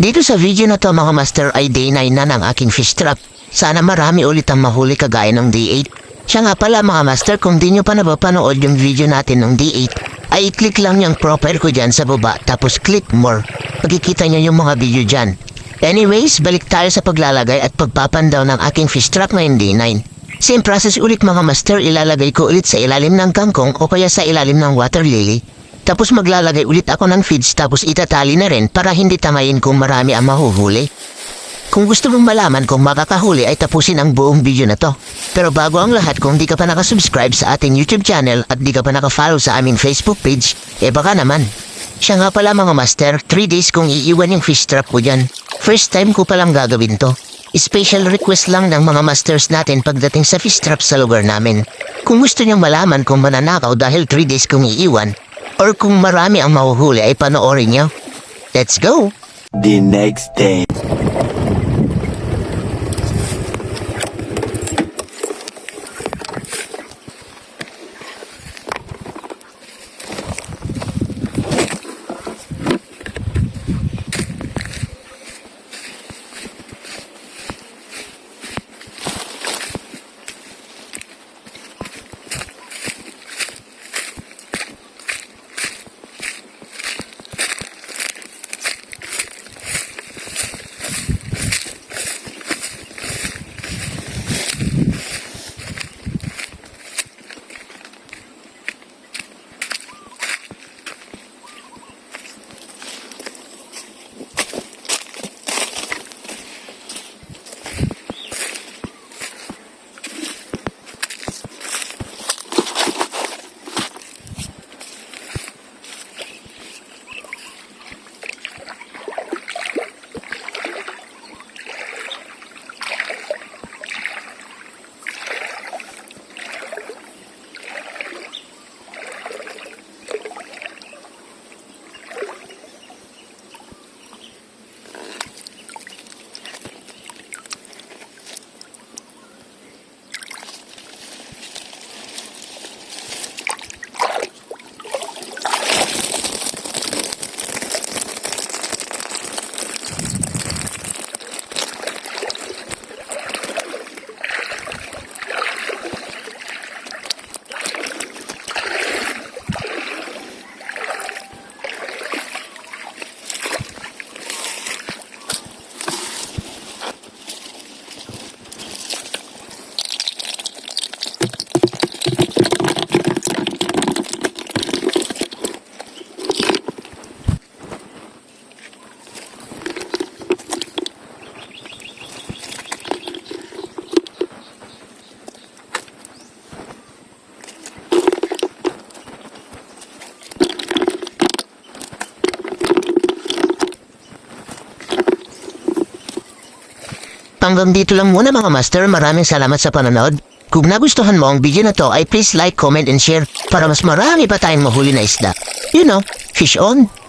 Dito sa video na to mga master ay day 9 na ng aking fish trap. Sana marami ulit ang mahuli kagaya ng day 8. Siya nga pala mga master, kung di nyo pa napapanood yung video natin ng day 8, ay i-click lang yung profile ko dyan sa baba tapos click more. Magkikita nyo yung mga video dyan. Anyways, balik tayo sa paglalagay at pagpapandaw ng aking fish trap ngayong day 9. Same process ulit mga master, ilalagay ko ulit sa ilalim ng kangkong o kaya sa ilalim ng water lily. Tapos maglalagay ulit ako ng feeds tapos itatali na rin para hindi tamayin kung marami ang mahuhuli. Kung gusto mong malaman kung makakahuli ay tapusin ang buong video na to. Pero bago ang lahat, kung di ka pa nakasubscribe sa ating YouTube channel at di ka pa nakafollow sa aming Facebook page, baka naman. Siya nga pala mga master, 3 days kong iiwan yung fish trap ko dyan. First time ko palang gagawin to. Special request lang ng mga masters natin pagdating sa fish trap sa lugar namin. Kung gusto niyong malaman kung mananakaw dahil 3 days kong iiwan, or kung marami ang mahuhuli ay panoorin niyo. Let's go! The next day. Hanggang dito lang muna mga master, maraming salamat sa panonood. Kung nagustuhan mo ang video na to ay please like, comment and share para mas marami pa tayong mahuli na isda. You know, fish on!